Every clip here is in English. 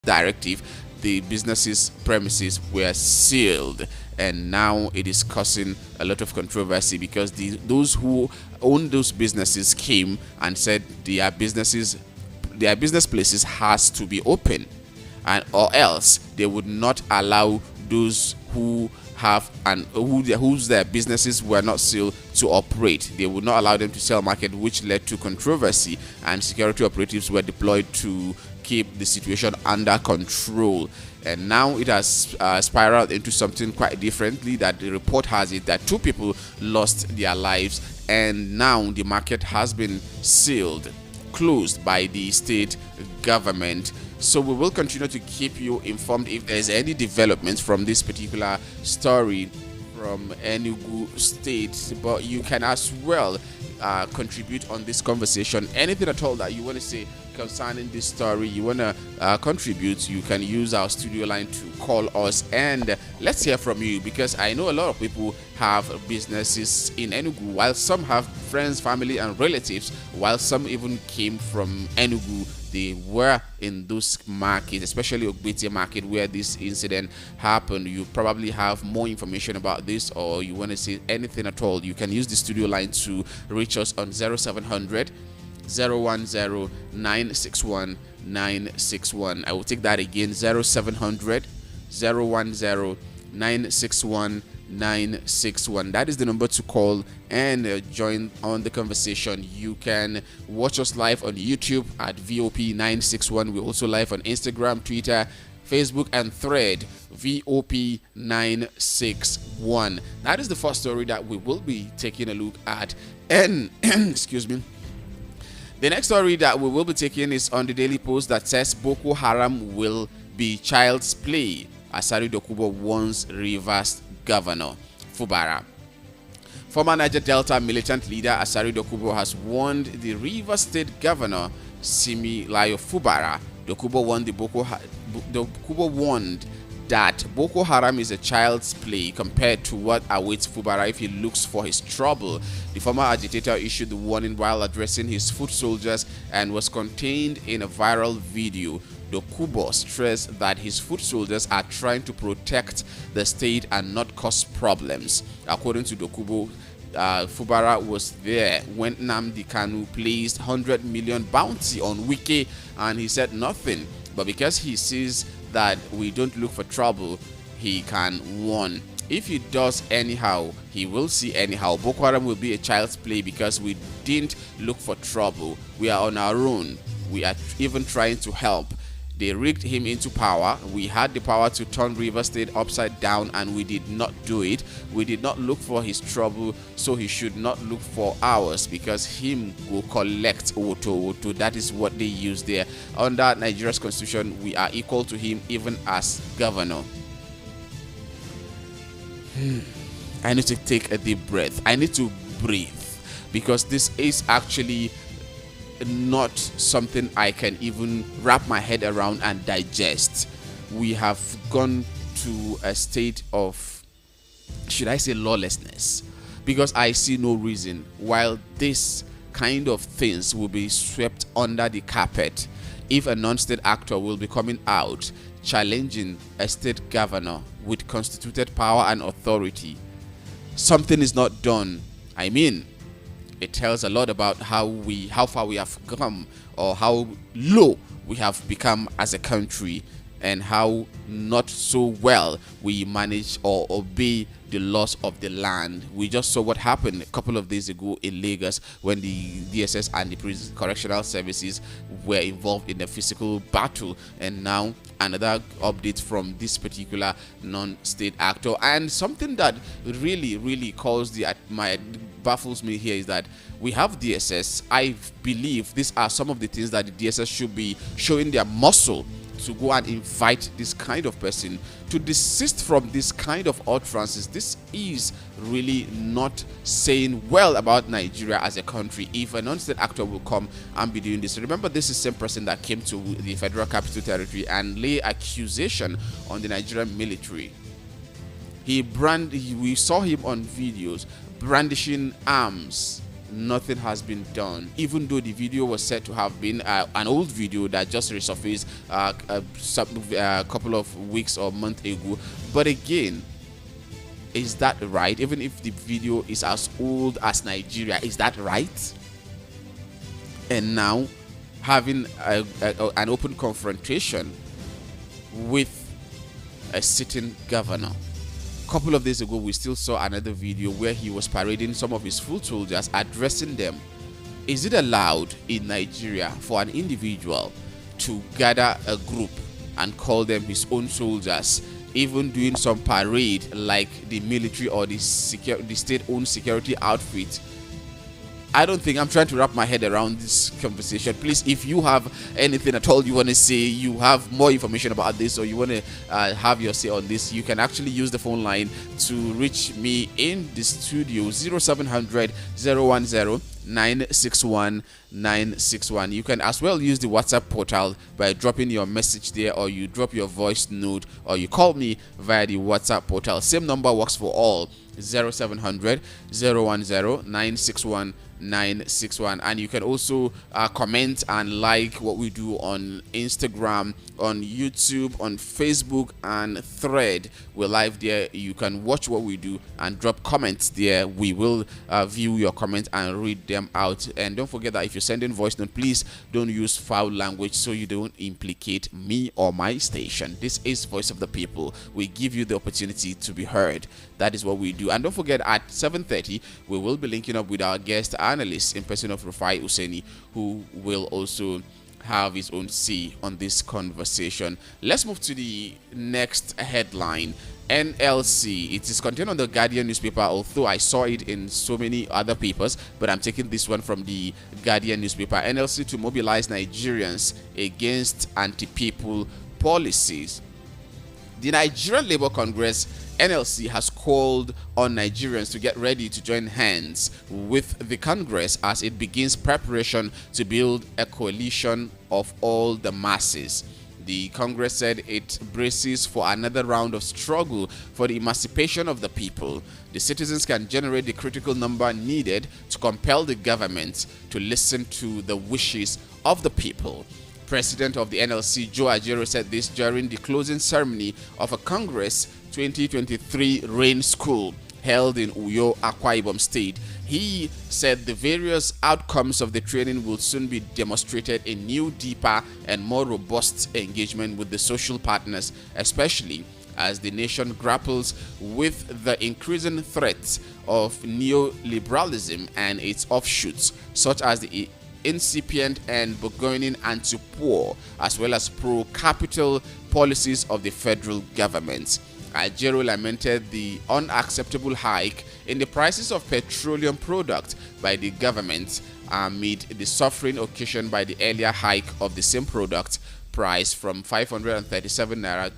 directive, the businesses premises were sealed, and now it is causing a lot of controversy because those who own those businesses came and said their business places has to be open, and or else they would not allow those who have and whose their businesses were not sealed to operate. They would not allow them to sell market, which led to controversy, and security operatives were deployed to keep the situation under control. And now it has spiraled into something quite differently, that the report has it that 2 people lost their lives, and now the market has been sealed, closed by the state government. So we will continue to keep you informed if there's any developments from this particular story from Enugu State, but you can as well contribute on this conversation. Anything at all that you want to say concerning this story, you want to contribute, you can use our studio line to call us, and let's hear from you, because I know a lot of people have businesses in Enugu, while some have friends, family and relatives, while some even came from Enugu. They were in those markets, especially Ogbete market where this incident happened. You probably have more information about this, or you want to say anything at all, you can use the studio line to reach us on 0700 010 961 961. I will take that again, 0700 010 961 961. That is the number to call and join on the conversation. You can watch us live on YouTube at VOP 961. We're also live on Instagram, Twitter, Facebook and Thread, VOP 961. That is the first story that we will be taking a look at. And excuse me, the next story that we will be taking is on the Daily Post, that says Boko Haram will be child's play. Asari Dokubo warns Rivers Governor Fabura. Former Niger Delta militant leader Asari Dokubo has warned the Rivers State Governor Similayo Fabura. Dokubo warned that Boko Haram is a child's play compared to what awaits Fabura if he looks for his trouble. The former agitator issued the warning while addressing his foot soldiers and was contained in a viral video. Dokubo stressed that his foot soldiers are trying to protect the state and not cause problems. According to Dokubo, Fabura was there when Nnamdi Kanu placed 100 million bounty on Wike, and he said nothing. But because he sees that we don't look for trouble, he can warn. If he does anyhow, he will see anyhow. Boko Haram will be a child's play because we didn't look for trouble. We are on our own. We are even trying to help. They rigged him into power. We had the power to turn River State upside down, and we did not do it. We did not look for his trouble, so he should not look for ours, because him will collect Oto. That is what they use there. Under Nigeria's constitution, we are equal to him even as governor. I need to take a deep breath. I need to breathe, because this is actually not something I can even wrap my head around and digest. We have gone to a state of, should I say, lawlessness, because I see no reason why this kind of things will be swept under the carpet if a non-state actor will be coming out challenging a state governor with constituted power and authority. Something is not done. I mean, it tells a lot about how far we have come, or how low we have become as a country, and how not so well we manage or obey the laws of the land. We just saw what happened a couple of days ago in Lagos when the DSS and the correctional services were involved in a physical battle, and now another update from this particular non-state actor. And something that really calls baffles me here is that we have DSS. I believe these are some of the things that the DSS should be showing their muscle to go and invite this kind of person to desist from this kind of utterances. This is really not saying well about Nigeria as a country if a non-state actor will come and be doing this. Remember, this is the same person that came to the Federal Capital Territory and lay accusation on the Nigerian military. We saw him on videos brandishing arms nothing has been done, even though the video was said to have been an old video that just resurfaced a couple of weeks or months ago. But again, is that right? Even if the video is as old as Nigeria, is that right? And now having an open confrontation with a sitting governor. A couple of days ago, we still saw another video where he was parading some of his foot soldiers, addressing them. Is it allowed in Nigeria for an individual to gather a group and call them his own soldiers, even doing some parade like the military or the state-owned security outfit? I don't think, I'm trying to wrap my head around this conversation. Please, if you have anything at all you want to say, you have more information about this, or you want to have your say on this, you can actually use the phone line to reach me in the studio. 0700 010 961 961. You can as well use the WhatsApp portal by dropping your message there, or you drop your voice note, or you call me via the WhatsApp portal. Same number works for all: 0700 010 961 961. And you can also comment and like what we do on Instagram, on YouTube, on Facebook, and Thread. We're live there. You can watch what we do and drop comments there. We will view your comments and read them out. And don't forget that if you're sending voice note, please don't use foul language so you don't implicate me or my station. This is Voice of the People. We give you the opportunity to be heard. That is what we do. And don't forget, at 7:30 we will be linking up with our guest analyst in person of Rufai Oseni, who will also have his own say on this conversation. Let's move to the next headline. NLC. It is contained on the Guardian newspaper, although I saw it in so many other papers, but I'm taking this one from the Guardian newspaper. NLC to mobilize Nigerians against anti-people policies. The Nigerian Labour Congress, NLC, has called on Nigerians to get ready to join hands with the Congress as it begins preparation to build a coalition of all the masses. The Congress said it braces for another round of struggle for the emancipation of the people. The citizens can generate the critical number needed to compel the government to listen to the wishes of the people. President of the NLC, Joe Ajero, said this during the closing ceremony of a Congress 2023 Rain School held in Uyo, Akwa Ibom State. He said the various outcomes of the training will soon be demonstrated in new, deeper, and more robust engagement with the social partners, especially as the nation grapples with the increasing threats of neoliberalism and its offshoots, such as the incipient and burgeoning anti-poor as well as pro-capital policies of the federal government. Ajero lamented the unacceptable hike in the prices of petroleum products by the government amid the suffering occasioned by the earlier hike of the same product price from 537 naira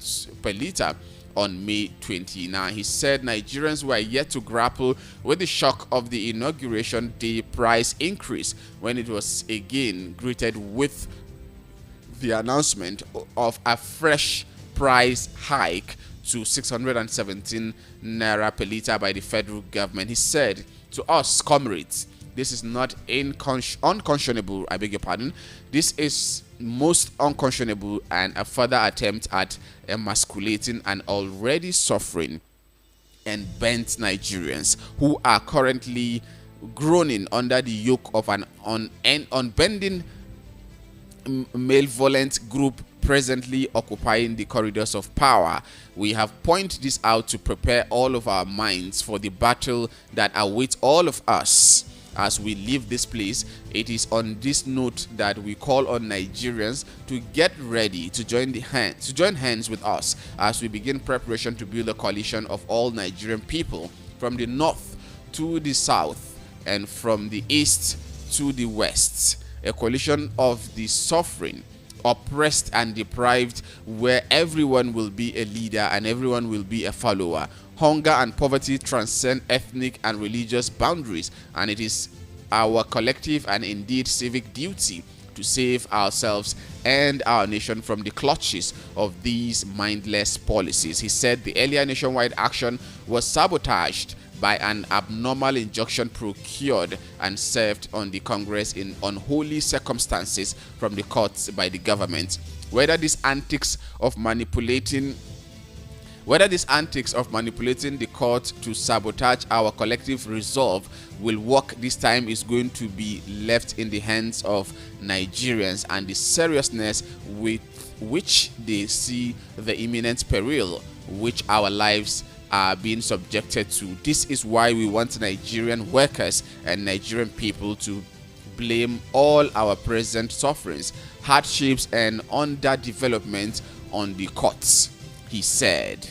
per litre on May 29. He said Nigerians were yet to grapple with the shock of the inauguration day price increase when it was again greeted with the announcement of a fresh price hike to 617 naira per litre by the federal government. He said to us, comrades, this is not unconscionable, I beg your pardon. This is most unconscionable and a further attempt at emasculating an already suffering and bent Nigerians who are currently groaning under the yoke of an unbending malevolent group presently occupying the corridors of power. We have pointed this out to prepare all of our minds for the battle that awaits all of us as we leave this place. It is on this note that we call on Nigerians to get ready to join hands with us as we begin preparation to build a coalition of all Nigerian people, from the north to the south and from the east to the west. A coalition of the suffering, oppressed and deprived, where everyone will be a leader and everyone will be a follower. Hunger and poverty transcend ethnic and religious boundaries, and it is our collective and indeed civic duty to save ourselves and our nation from the clutches of these mindless policies. He said the earlier nationwide action was sabotaged by an abnormal injunction procured and served on the Congress in unholy circumstances from the courts by the government. Whether these antics of manipulating the court to sabotage our collective resolve will work this time is going to be left in the hands of Nigerians, and the seriousness with which they see the imminent peril which our lives are being subjected to. This is why we want Nigerian workers and Nigerian people to blame all our present sufferings, hardships, and underdevelopment on the courts, he said.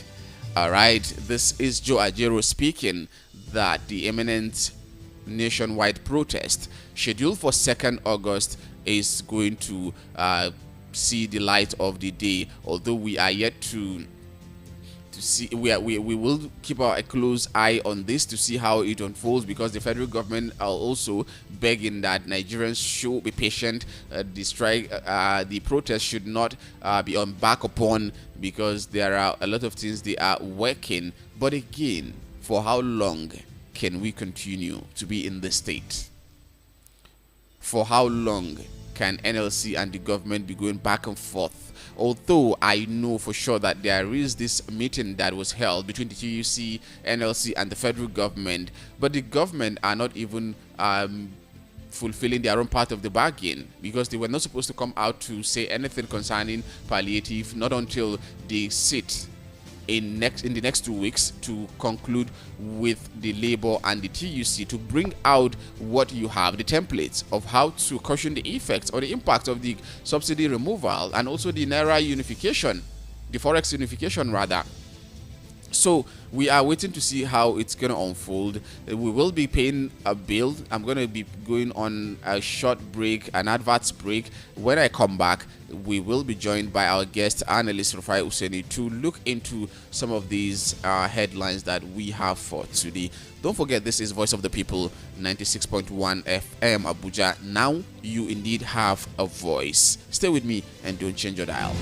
All right, this is Joe Ajero speaking that the imminent nationwide protest scheduled for 2nd August is going to see the light of the day, although we are yet to see. We will keep a close eye on this to see how it unfolds, because the federal government are also begging that Nigerians should be patient. The protest should not be embarked upon, because there are a lot of things they are working. But again, for how long can we continue to be in this state? For how long can NLC and the government be going back and forth? Although I know for sure that there is this meeting that was held between the TUC, NLC, and the federal government, but the government are not even fulfilling their own part of the bargain, because they were not supposed to come out to say anything concerning palliative not until they sit in the next 2 weeks to conclude with the Labour and the TUC to bring out what you have, the templates of how to cushion the effects or the impact of the subsidy removal, and also the Naira unification, the Forex unification rather. So we are waiting to see how it's going to unfold. We will be paying a bill. I'm going to be going on a short break, an adverts break. When I come back, we will be joined by our guest analyst Rufai Oseni to look into some of these headlines that we have for today. Don't forget, this is Voice of the People, 96.1 FM Abuja. Now you indeed have a voice. Stay with me and don't change your dial.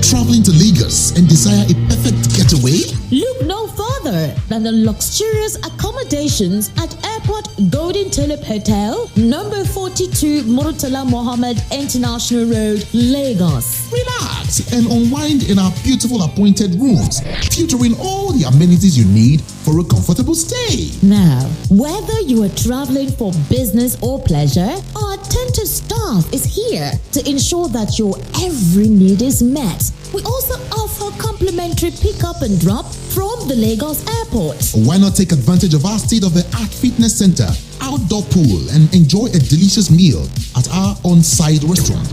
Traveling to Lagos and desire a perfect getaway? Look no further than the luxurious accommodations at Airport Golden Tulip Hotel, number 42 Murtala Mohammed International Road, Lagos. Relax and unwind in our beautiful appointed rooms, featuring all the amenities you need for a comfortable stay. Now, whether you are traveling for business or pleasure, our attentive staff is here to ensure that your every need is met. We also offer complimentary pickup and drop from the Lagos airport. Why not take advantage of our state-of-the-art fitness center, outdoor pool, and enjoy a delicious meal at our on-site restaurant?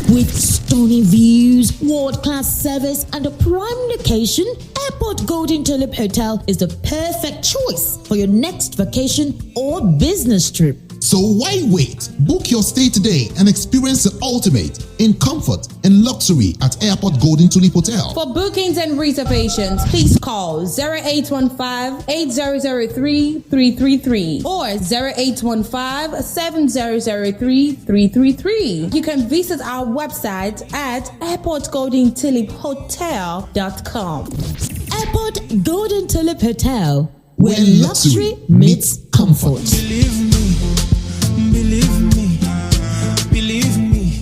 With stunning views, world-class service, and a prime location, Airport Golden Tulip Hotel is the perfect choice for your next vacation or business trip. So why wait? Book your stay today and experience the ultimate in comfort and luxury at Airport Golden Tulip Hotel. For bookings and reservations, please call 0815-8003-333 or 0815-7003-333. You can visit our website at airportgoldentuliphotel.com. Airport Golden Tulip Hotel, where luxury meets comfort. Believe me, believe me.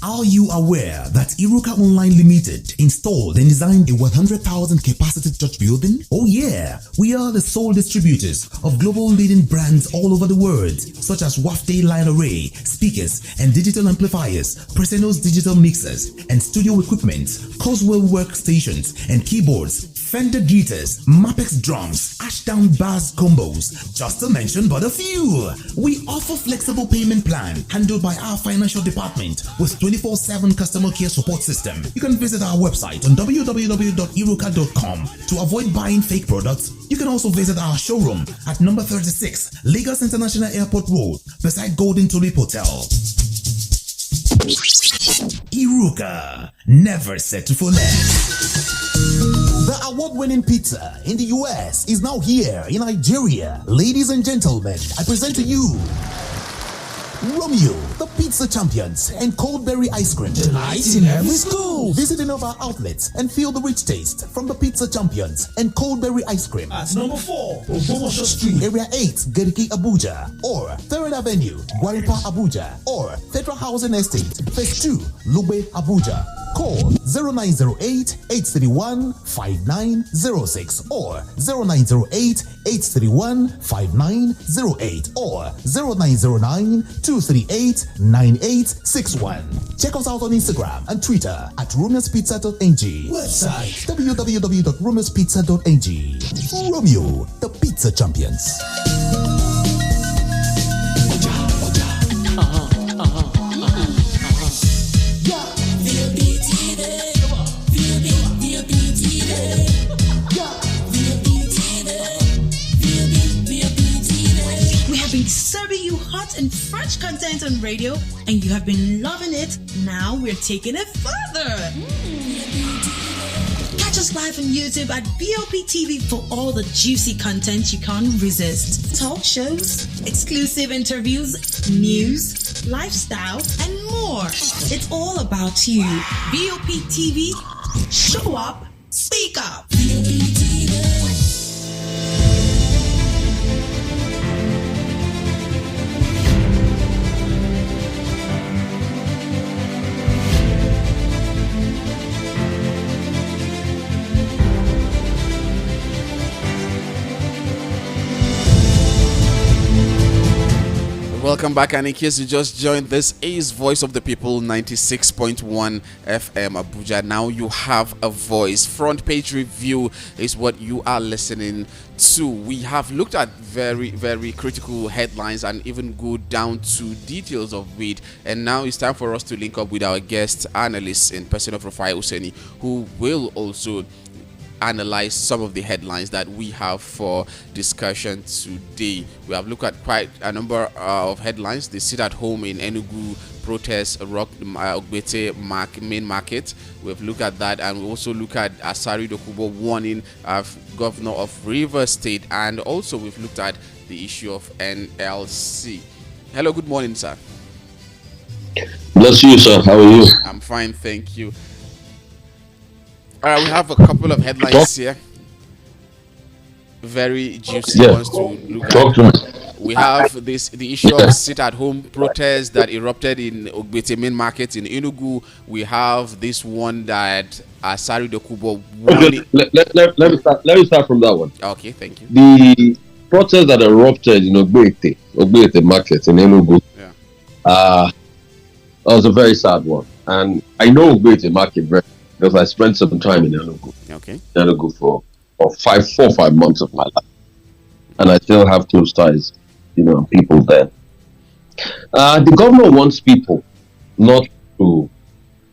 Are you aware that Iruka Online Limited installed and designed a 100,000 capacity church building? Oh yeah, we are the sole distributors of global leading brands all over the world, such as Wafday Line Array, speakers and digital amplifiers, Preseno's digital mixers and studio equipment, Coswell workstations and keyboards, Fender guitars, Mapex drums, Ashdown bass combos, just to mention but a few. We offer flexible payment plan handled by our financial department with 24/7 customer care support system. You can visit our website on www.iruka.com to avoid buying fake products. You can also visit our showroom at number 36 Lagos International Airport Road beside Golden Tulip Hotel. Iruka, never settle for less. The award-winning pizza in the US is now here in Nigeria. Ladies and gentlemen, I present to you Romeo, the pizza champions, and Coldberry ice cream. Delight in every school. Visit any of our outlets and feel the rich taste from the pizza champions and Coldberry ice cream. At number 4, Ogbomosho Street, Area 8, Geriki, Abuja, or 3rd Avenue, Gwaripa, Abuja, or Federal Housing Estate, Phase 2, Lube, Abuja. Call 0908-831-5906 or 0908-831-5908 or 0909-238-9861. Check us out on Instagram and Twitter at Romeo'sPizza.ng. website www.romeospizza.ng. Romeo, the pizza champions. Serving you hot and fresh content on radio, and you have been loving it. Now we're taking it further. Catch us live on YouTube at BOP TV for all the juicy content you can't resist. Talk shows, exclusive interviews, news, lifestyle, and more. It's all about you. BOP TV, show up, speak up. BOP TV. Welcome back, and in case you just joined, this is Voice of the People 96.1 FM Abuja. Now you have a voice. Front page review is what you are listening to. We have looked at very, very critical headlines and even go down to details of it. And now it's time for us to link up with our guest analyst in person of Rufai Oseni, who will also analyze some of the headlines that we have for discussion today. We have looked at quite a number of headlines. The sit at home in Enugu protest rock Ogbete main market. We've looked at that, and we also look at Asari Dokubo warning of governor of Rivers State, and also we've looked at the issue of NLC. Hello, good morning, sir. Bless you, sir. How are you? I'm fine, thank you. All right, we have a couple of headlines here. Very juicy ones to look at. We have the issue of sit-at-home protests that erupted in Ogbete main market in Enugu. We have this one that Asari Dokubo. Okay, let me start from that one. Okay, thank you. The protest that erupted in Ogbete market in Enugu. Yeah. That was a very sad one, and I know Ogbete market very, because I spent some time in Enugu. Okay. Enugu for 4 or 5 months of my life, and I still have close ties, people there. The governor wants people not to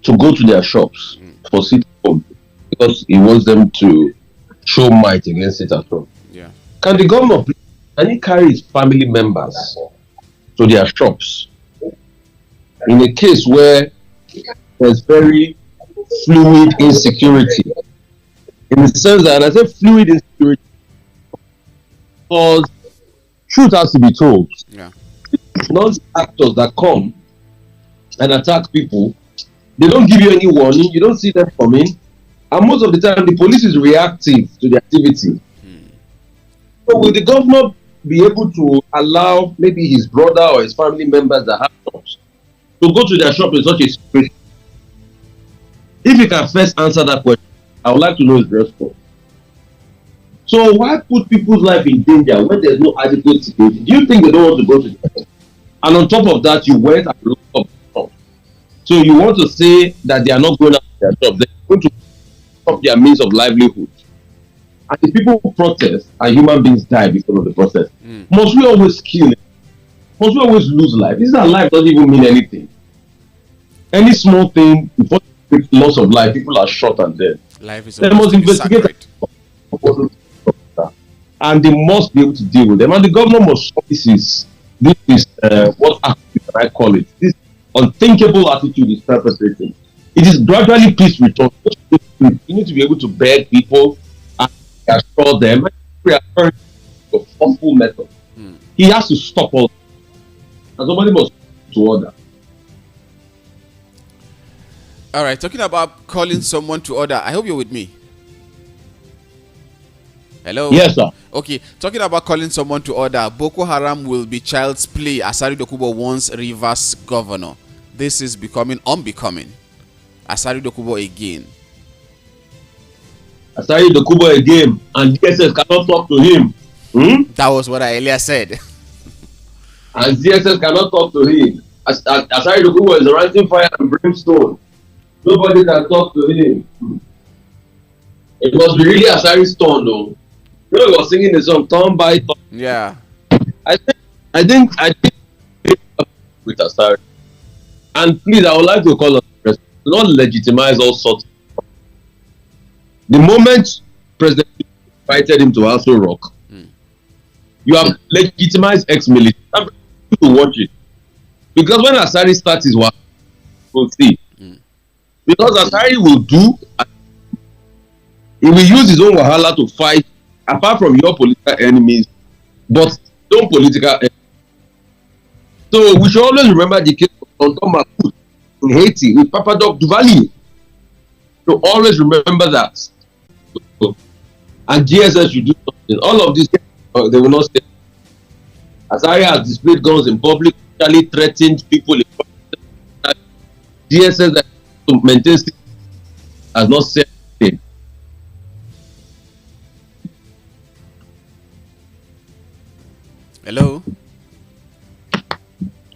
go to their shops for sit at home because he wants them to show might against sit at home. Yeah. Can the governor carry his family members to their shops in a case where there's very fluid insecurity? In the sense that, and I say fluid insecurity because truth has to be told. Yeah. Non-actors that come and attack people, they don't give you any warning, you don't see them coming, and most of the time the police is reactive to the activity. So will the governor be able to allow maybe his brother or his family members that have shops to go to their shop in such a situation? If you can first answer that question, I would like to know his response. So why put people's life in danger when there's no adequate security? Do you think they don't want to go to the? And on top of that, you went and looked up the shop. So you want to say that they are not going out to their jobs, they're going to stop their means of livelihood. and the people who protest and human beings die because of the protest. Must we always kill? Must we always lose life? Isn't that life doesn't even mean anything? Any small thing, before loss of life, people are shot and dead. Life is they must investigate and they must be able to deal with them. And the governor must this is what attitude can I call it? This unthinkable attitude is perpetrating. It is gradually peace return. You need to be able to beg people and assure them a forceful method. He has to stop all, and somebody must to order. All right, talking about calling someone to order. I hope you're with me. Hello? Yes, sir. Okay, talking about calling someone to order. Boko Haram will be child's play. Asari Dokubo wants Rivers governor. This is becoming unbecoming. Asari Dokubo again. Asari Dokubo again, and DSS cannot talk to him. That was what I earlier said. And DSS cannot talk to him. Asari Dokubo is writing fire and brimstone. Nobody can talk to him. It must be really Asari's turn, though. You know, he was singing the song "Turn by Turn." Yeah. I think with Asari. And please, I would like to call on the president to not legitimize all sorts. The moment President invited him to Aso Rock, you have legitimized ex-military. I'm to watch it. Because when Asari starts his work, we'll see. Because Asari will do, he will use his own wahala to fight, apart from your political enemies, but don't political enemies. So we should always remember the case of Tonton Macoute in Haiti with Papa Doc Duvalier. So always remember that. And GSS should do something. All of this, they will not stay. Asari has displayed guns in public, actually threatened people in public. GSS that to maintain state has not said anything. Hello?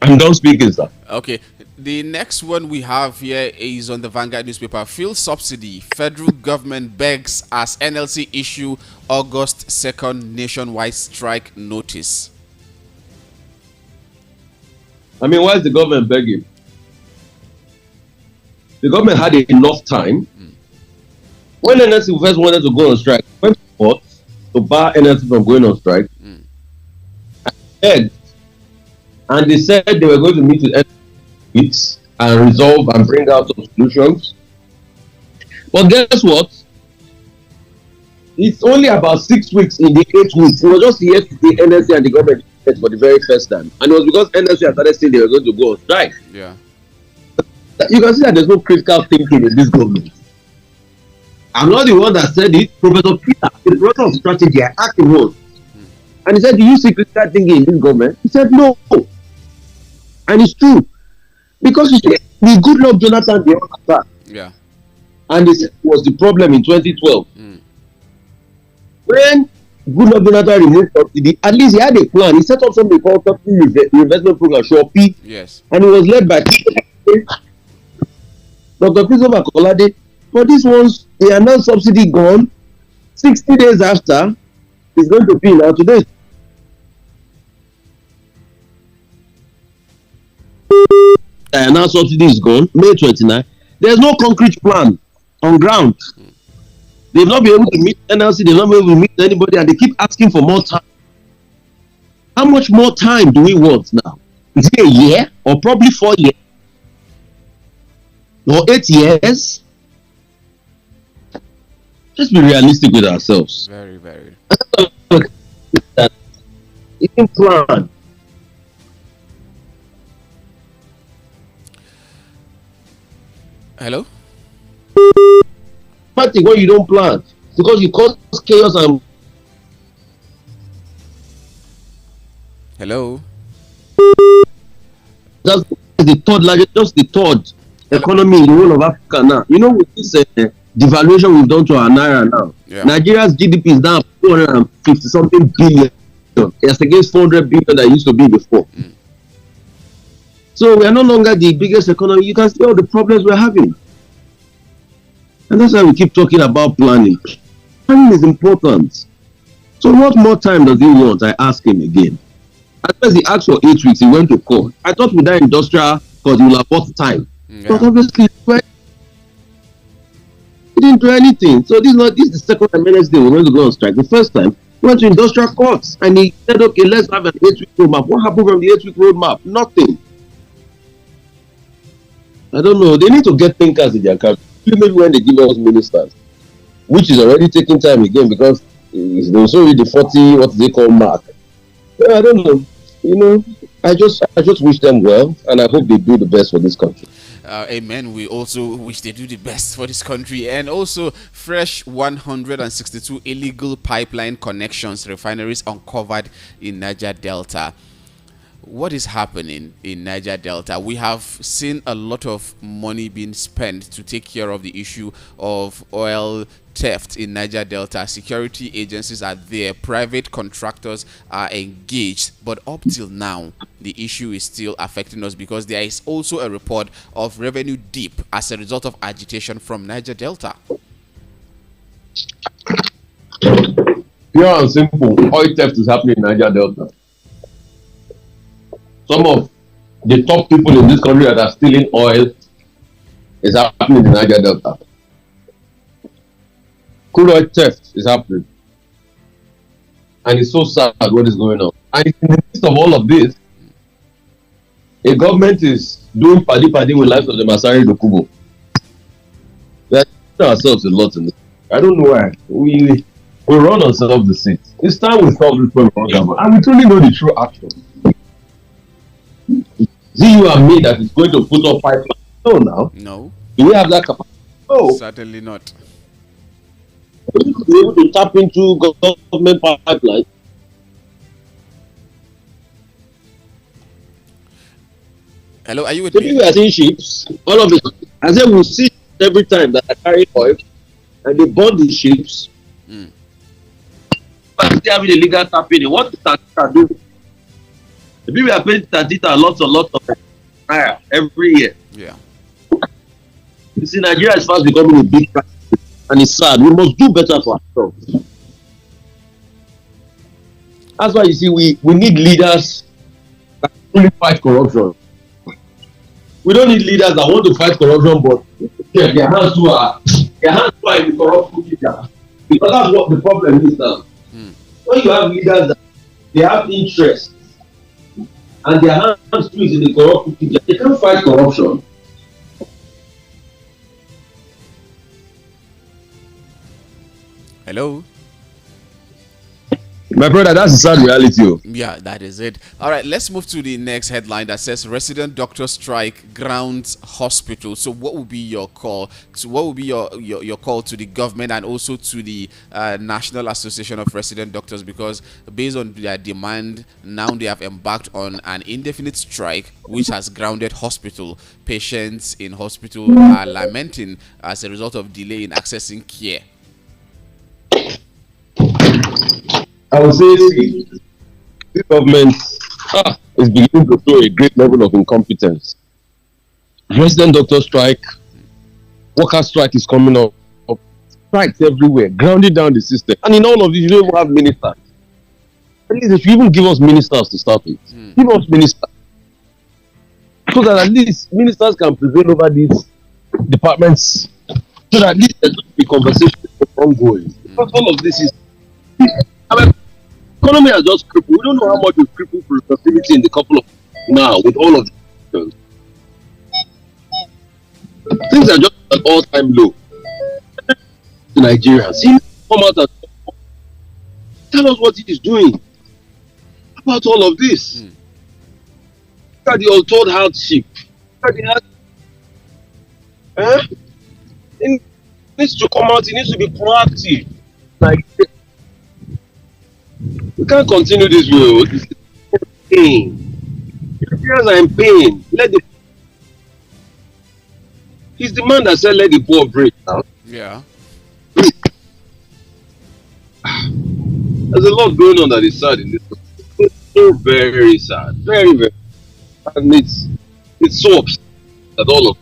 I'm done speaking, sir. Okay. The next one we have here is on the Vanguard newspaper. Fuel subsidy. Federal government begs as NLC issue August 2nd nationwide strike notice. I mean, why is the government begging? The government had enough time. When NLC first wanted to go on strike, went to court to bar NLC from going on strike. And they said they were going to meet with NLC and resolve and bring out some solutions. But guess what? It's only about 6 weeks in the 8 weeks. It was just yesterday NLC and the government met for the very first time. And it was because NLC had started saying they were going to go on strike. Yeah. You can see that there's no critical thinking in this government. I'm not the one that said it. Professor Peter, the professor of strategy, I asked him once. And he said, do you see critical thinking in this government? He said, no. And it's true. Because you see, the good Lord Jonathan, the other attack. Yeah. And this was the problem in 2012. When good Lord Jonathan removed subsidy, at least he had a plan. He set up something called subsidy investment program, Shopee. Yes. And it was led by Dr. Christopher Kolade. For these ones, they are now subsidy gone. 60 days after, it's going to be now today. And now subsidy is gone, May 29. There's no concrete plan on ground. They've not been able to meet NLC, they've not been able to meet anybody, and they keep asking for more time. How much more time do we want now? Is it a year or probably 4 years? Or 8 years? Let's be realistic with ourselves. Very, very. Even plan. Hello? When you don't plan, because you cause chaos and. Hello? That's the third largest, just the third economy in the whole of Africa now. You know, with this devaluation we've done to our naira now, Nigeria's GDP is now 250 something billion. It's against 400 billion that it used to be before. So we are no longer the biggest economy. You can see all the problems we're having. And that's why we keep talking about planning. Planning is important. So what more time does he want? I ask him again. At first he asked for 8 weeks, he went to court. I thought with that industrial because he will have bought time. Yeah. But obviously he didn't do anything. So this is the second time Wednesday we went to go on strike. The first time he went to industrial courts and he said, okay, let's have an 8-week roadmap. What happened from the 8-week roadmap? Nothing. I don't know. They need to get thinkers in their country. Maybe when they give us ministers, which is already taking time again because they also read the 40, what they call mark. I don't know. I just wish them well, and I hope they do the best for this country. Amen. We also wish they do the best for this country. And also, fresh 162 illegal pipeline connections, refineries uncovered in Niger Delta. What is happening in Niger Delta? We have seen a lot of money being spent to take care of the issue of oil theft in Niger Delta. Security agencies are there, private contractors are engaged, but up till now the issue is still affecting us because there is also a report of revenue dip as a result of agitation from Niger Delta. Pure and simple, oil theft is happening in Niger Delta. Some of the top people in this country that are stealing oil is happening in Niger Delta. Crude oil theft is happening. And it's so sad what is going on. And in the midst of all of this, a government is doing paddy with lives of the Asari Dokubo. We are doing ourselves a lot in this. I don't know why. We run ourselves the seat. It's time we solve this problem. And we truly know the true action. Is it you and me that is going to put up pipeline? No, now. No. Do we have that capacity? No. Certainly not. We need to be able to tap into government pipeline. Hello, are you with Maybe me? we are seeing ships. All of it. I said we'll see every time that I carry oil and they burn the ships. But they have the legal tapping. What does that do? Maybe we are paying Tantita lots of naira every year. Yeah. You see, Nigeria is fast becoming a big country, and it's sad. We must do better for ourselves. That's why you see, we need leaders that really fight corruption. We don't need leaders that want to fight corruption, but their hands too are in the corrupt cookie jar. Because that's what the problem is now. When you have leaders that they have interest and their hands too is in the corrupt cookie jar, they can't fight corruption. Hello. My brother, that's the sad reality. Yeah, that is it. All right, let's move to the next headline that says resident doctor strike grounds hospital. So what would be your call? So what would be your call to the government and also to the National Association of Resident Doctors? Because based on their demand, now they have embarked on an indefinite strike which has grounded hospital. Patients in hospital are lamenting as a result of delay in accessing care. I would say this government is beginning to show a great level of incompetence. Resident doctor strike, worker strike is coming up. Strikes everywhere, grounding down the system. And in all of this, you don't even have ministers. At least they should even give us ministers to start with. Give us ministers. So that at least ministers can prevail over these departments. So that at least there will be conversation ongoing. Because all of this is... economy has just crippled. We don't know how much we've crippled productivity in the couple of now with all of this. Things are just at all-time low. Nigerians, come out and tell us what it is doing about all of this. Look at the untold hardship. It needs to come out. It needs to be proactive. Like. We can't continue this way. This is pain. Nigerians are in pain. He's the man that said let the poor break now. Yeah. There's a lot going on that is sad in this country. It's so very sad. Very, very sad. And it's so upsetting that all of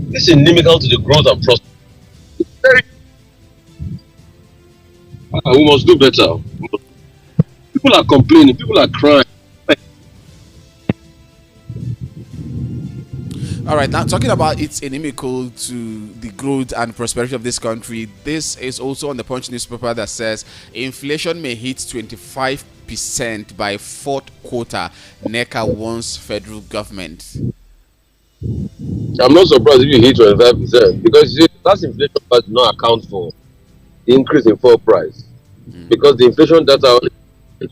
this is inimical to the growth and prosperity. It's very We must do better. People are complaining. People are crying. All right, now talking about it's inimical to the growth and prosperity of this country, this is also on the Punch newspaper that says inflation may hit 25% by fourth quarter. NECA warns federal government. I'm not surprised if you hit 25% because you see, that's inflation does not account for the increase in fuel price because the inflation data only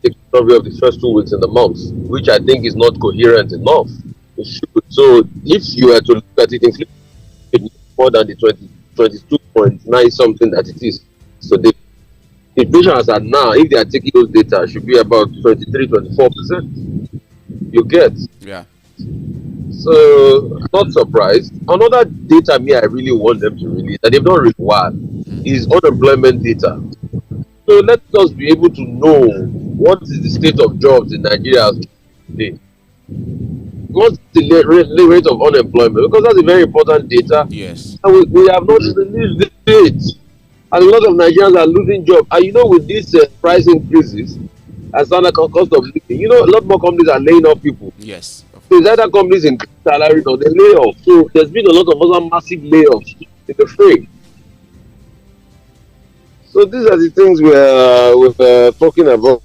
takes survey of the first 2 weeks in the month, which I think is not coherent enough. It should. So if you were to look at it, inflation is more than the 22.9 something that it is. So the inflation as at now, if they are taking those data, should be about 23-24%. You get? Yeah. So not surprised. Another data I really want them to release that they've not required is unemployment data. So let us be able to know what is the state of jobs in Nigeria today. What's the rate of unemployment? Because that's a very important data. Yes. And we have not released the date. And a lot of Nigerians are losing jobs. And with these price increases and standard cost of living, a lot more companies are laying off people. Yes. So it's either companies increase salary or they lay off. So there's been a lot of other massive layoffs in the frame. So these are the things we're talking about.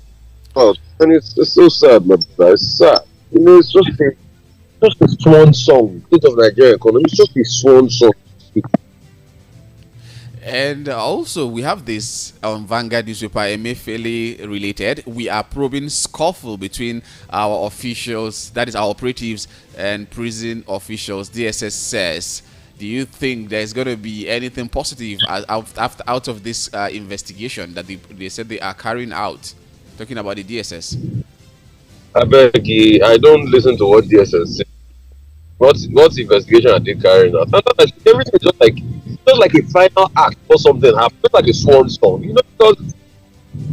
And it's so sad, my brother. It's sad. It's just a swan song. State of Nigeria economy. It's just a swan song. And also, we have this on Vanguard newspaper, Emefiele related. We are probing scuffle between our officials, that is our operatives, and prison officials, DSS says. Do you think there's going to be anything positive out of this investigation that they said they are carrying out? Talking about the DSS. I beg you, I don't listen to what DSS says. What investigation are they carrying out? Everything is just like a final act or something happens, just like a swan song. Because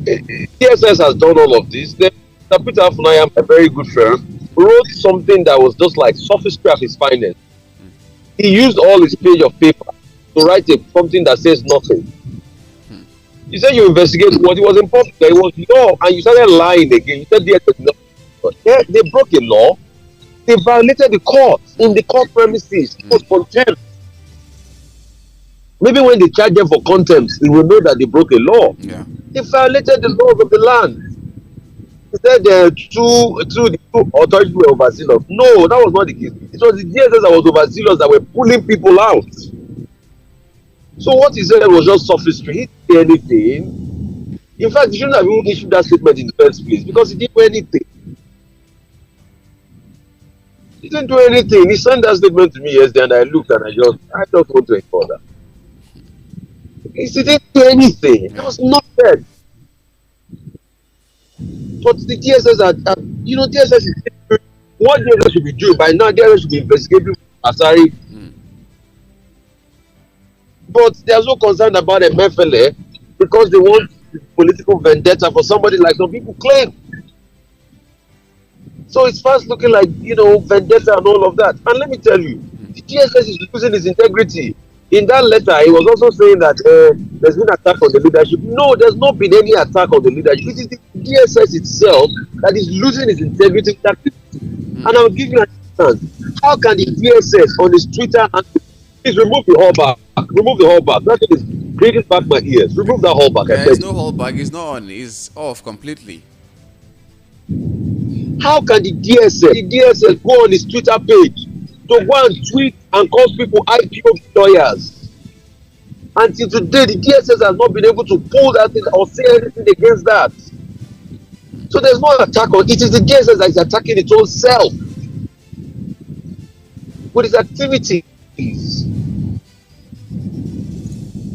DSS has done all of this. Then Peter Afunaya, a very good friend, wrote something that was just like sophistry at his finest. He used all his page of paper to write something that says nothing. You said you investigate what it was important. It was law, and you started lying again. You said DSS no. They broke a law. They violated the court in the court premises. It was contempt. Maybe when they charge them for contempt, they will know that they broke a law. Yeah. They violated the laws of the land. They said the two authorities were overzealous. No, that was not the case. It was the DSS that was overzealous that were pulling people out. So what he said was just sophistry. He didn't do anything. In fact, he shouldn't have even issued that statement in the first place because he didn't do anything. He didn't do anything. He sent that statement to me yesterday and I looked and I just want to ignore that. He didn't do anything. That was not said. But the DSS DSS is what DSS should be doing by now. DSS should be investigating Asari. But they are so concerned about Emefiele because they want political vendetta for somebody like some people claim. So it's fast looking like, vendetta and all of that. And let me tell you, the DSS is losing its integrity. In that letter, he was also saying that there's been attack on the leadership. No, there's not been any attack on the leadership. It is the DSS itself that is losing its integrity. And I'll give you an instance. How can the DSS on his Twitter and please remove the hallback? Remove the hallback. That thing is breaking back my ears. Remove that hallback. There's no hallback. It's not on. It's off completely. How can the DSS go on his Twitter page to go and tweet and call people IPO lawyers? Until today, the DSS has not been able to pull that thing or say anything against that. So there's no attack on it. Is the DSS that is attacking its own self with its activities.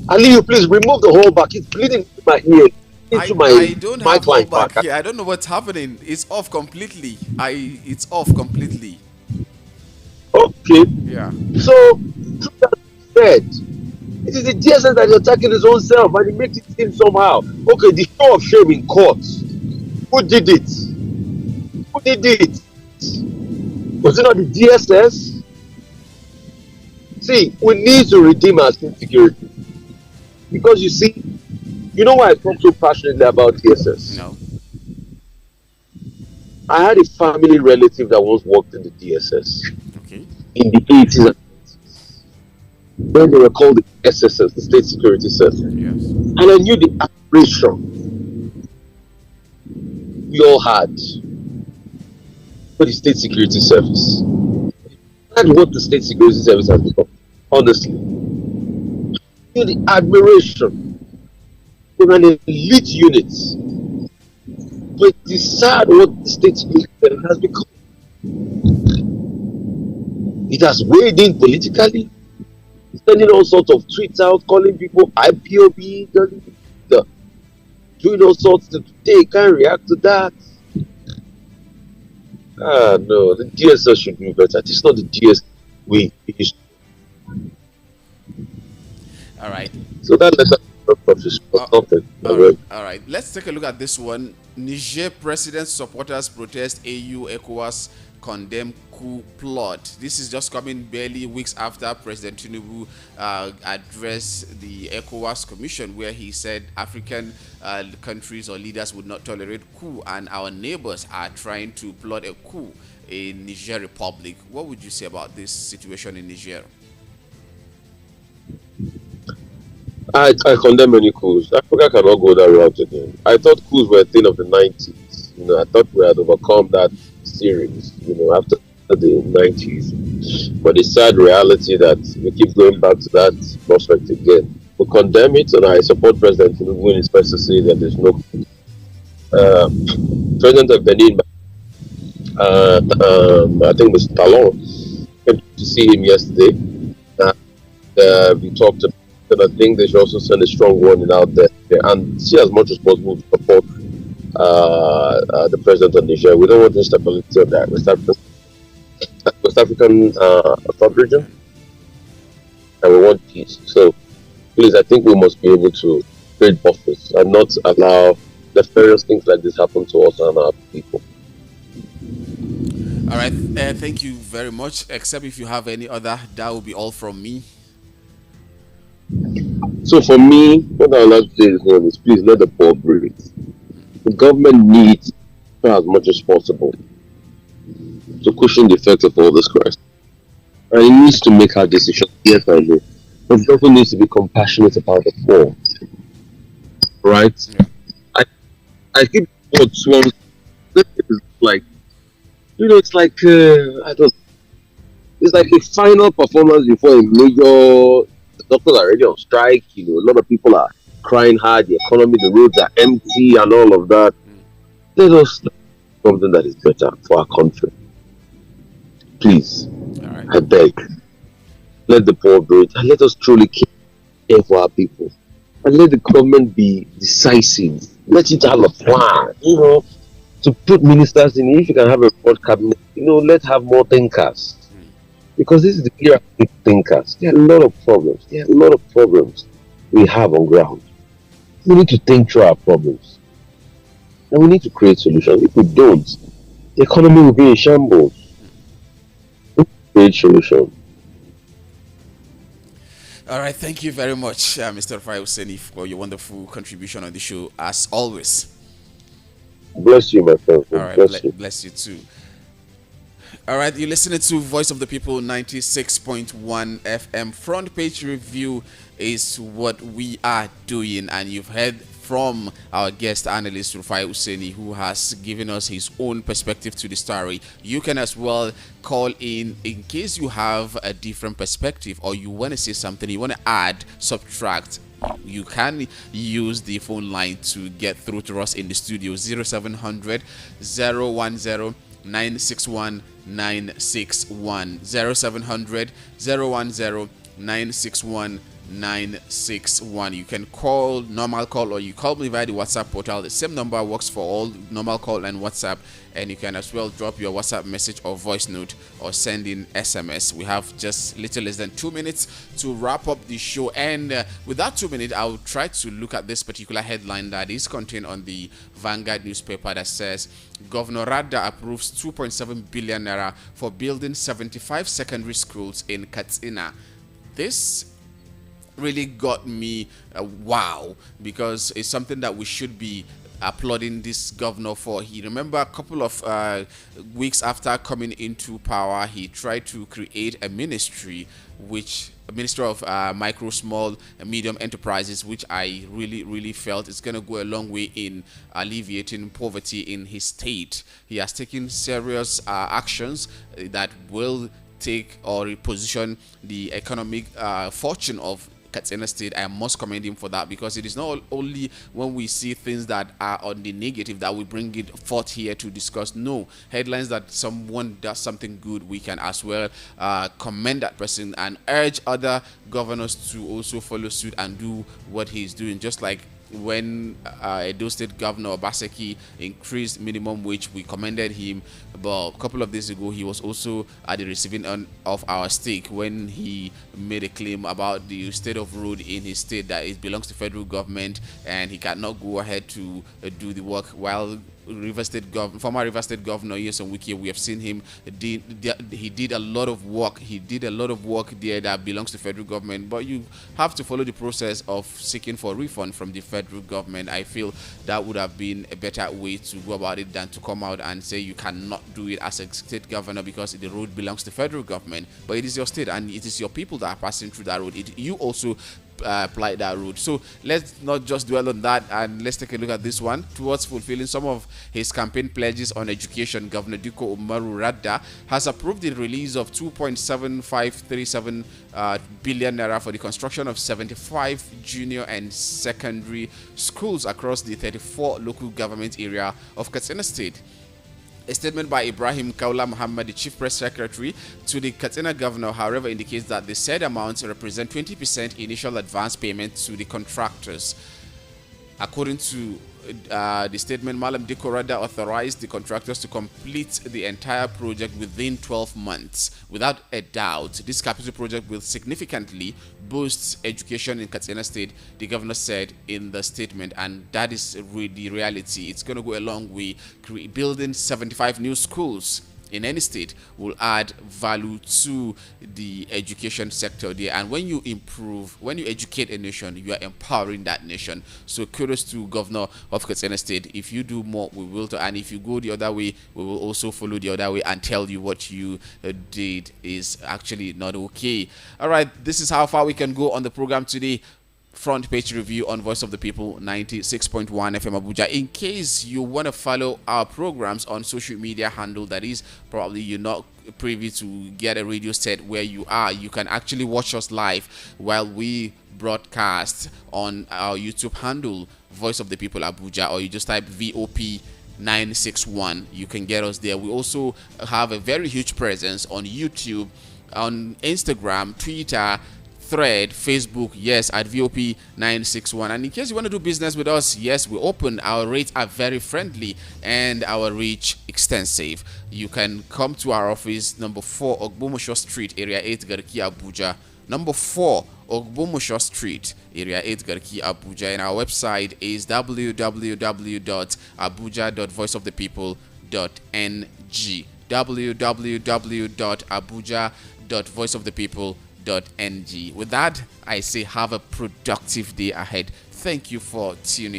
Ali, you please remove the whole back. It's bleeding into my ear. I don't have fallback here. I don't know what's happening. It's off completely. It's off completely. Okay. Yeah. So that said, it is the DSS that is attacking his own self, and it makes it seem somehow. Okay, the show of shame in court. Who did it? Who did it? Was it not the DSS? See, we need to redeem our state security. Because you see, You know why I talk so passionately about DSS? No. I had a family relative that once worked in the DSS Okay. in the 80s and 90s, when they were called the SSS, the State Security Service. Yes. And I knew the aspiration we all had for the State Security Service. That's what the State Security Service has become, honestly. I knew the admiration for an elite unit. But it's sad what the State Security Service has become. It has weighed in politically, sending all sorts of tweets out, calling people IPOB, doing all sorts to they can't react to that. No, the DSS should do better. It's not the DSS we used. All right. So that letter is something. All right. Let's take a look at this one. Niger president supporters protest AU ECOWAS condemn coup plot. This is just coming barely weeks after President Tinubu addressed the ECOWAS Commission, where he said African countries or leaders would not tolerate coup, and our neighbors are trying to plot a coup in Niger Republic. What would you say about this situation in Niger? I condemn any coups. Africa cannot go that route again. I thought coups were a thing of the 90s. I thought we had overcome that series, after the 90s. But the sad reality that we keep going back to that prospect again. We condemn it, and I support President Tinubu in his best to say that there's no President of Benin, I think Mr. Talon, came to see him yesterday. We talked about, and I think they should also send a strong warning out there and see as much as possible to support the president of Niger. We don't want instability on that West African sub-region, and we want peace. So please, I think we must be able to create buffers and not allow nefarious things like this happen to us and our people. All right, thank you very much. Except if you have any other, that will be all from me. So for me, what I would like to say is please let the poor breathe. The government needs, as much as possible, to cushion the effects of all this crisis. And it needs to make hard decisions. Yes, I know. But it also needs to be compassionate about the poor. Right? Yeah. I keep what's one. It's like, it's like I don't. It's like a final performance before a major. The doctors are already on strike. A lot of people are crying hard. The economy, the roads are empty, and all of that. Let us do something that is better for our country. Please, right. I beg. Let the poor breathe, and let us truly care for our people, and let the government be decisive. Let it have a plan. To put ministers in. If you can have a broad cabinet, let's have more thinkers. Because this is the era of thinkers. There are a lot of problems. We have on ground. We need to think through our problems. And we need to create solutions. If we don't, the economy will be in shambles. We need to create solutions. All right. Thank you very much, Mr. Rufai Oseni, for your wonderful contribution on the show, as always. Bless you, my friend. All right. Bless you too. All right, you're listening to Voice of the People 96.1 FM. Front page review is what we are doing, and you've heard from our guest analyst Rufai Oseni, who has given us his own perspective to the story. You can as well call in case you have a different perspective, or you want to say something, you want to add, subtract. You can use the phone line to get through to us in the studio. 0700 010 961 961 0700 010 961 961. You can call normal call, or you call me via the WhatsApp portal. The same number works for all normal call and WhatsApp, and you can as well drop your WhatsApp message or voice note or send in SMS. We have just little less than 2 minutes to wrap up the show, and with that 2 minutes I'll try to look at this particular headline that is contained on the Vanguard newspaper that says Governor Radda approves 2.7 billion naira for building 75 secondary schools in Katsina. This really got me wow, because it's something that we should be applauding this governor for. He remember a couple of weeks after coming into power, he tried to create a ministry, which a ministry of micro, small, and medium enterprises, which I really felt is going to go a long way in alleviating poverty in his state. He has taken serious actions that will take or reposition the economic fortune of Katsina State. I must commend him for that, because it is not only when we see things that are on the negative that we bring it forth here to discuss. No, headlines that someone does something good, we can as well commend that person and urge other governors to also follow suit and do what he's doing. Just like when Edo State Governor Obaseki increased minimum wage, we commended him. But a couple of days ago, he was also at the receiving end of our stake when he made a claim about the state of road in his state, that it belongs to federal government and he cannot go ahead to do the work, while former River State Governor Wike, we have seen him. He did a lot of work. He did a lot of work there that belongs to federal government. But you have to follow the process of seeking for refund from the federal government. I feel that would have been a better way to go about it than to come out and say you cannot do it as a state governor because the road belongs to federal government. But it is your state and it is your people that are passing through that road. You also apply that route. So let's not just dwell on that, and let's take a look at this one. Towards fulfilling some of his campaign pledges on education, Governor Diko Umaru Radda has approved the release of 2.7537 billion naira for the construction of 75 junior and secondary schools across the 34 local government area of Katsina State. A statement by Ibrahim Kaula Muhammad, the Chief Press Secretary to the Katsina Governor, however, indicates that the said amounts represent 20% initial advance payment to the contractors. According to the statement, Malam Diko Radda authorized the contractors to complete the entire project within 12 months. Without a doubt, this capital project will significantly boost education in Katsina State, the governor said in the statement, and that is the reality. It's going to go a long way. Building 75 new schools in any state will add value to the education sector there. And when you educate a nation, you are empowering that nation. So kudos to Governor of Katsina State. If you do more, we will, and if you go the other way, we will also follow the other way and tell you what you did is actually not okay. All right, this is how far we can go on the program today. Front page review on Voice of the People 96.1 FM Abuja. In case you want to follow our programs on social media handle, that is probably you're not privy to get a radio set where you are, you can actually watch us live while we broadcast on our YouTube handle Voice of the People Abuja, or you just type VOP 961. You can get us there. We also have a very huge presence on YouTube, on Instagram, Twitter, Thread, Facebook, yes, at VOP 961. And in case you want to do business with us, yes, we're open. Our rates are very friendly and our reach extensive. You can come to our office, number 4 Ogbomosho Street, Area 8, Garki, Abuja. Number 4 Ogbomosho Street, Area 8, Garki, Abuja. And our website is www.abuja.voiceofthepeople.ng. www.abuja.voiceofthepeople.ng. With that, I say have a productive day ahead. Thank you for tuning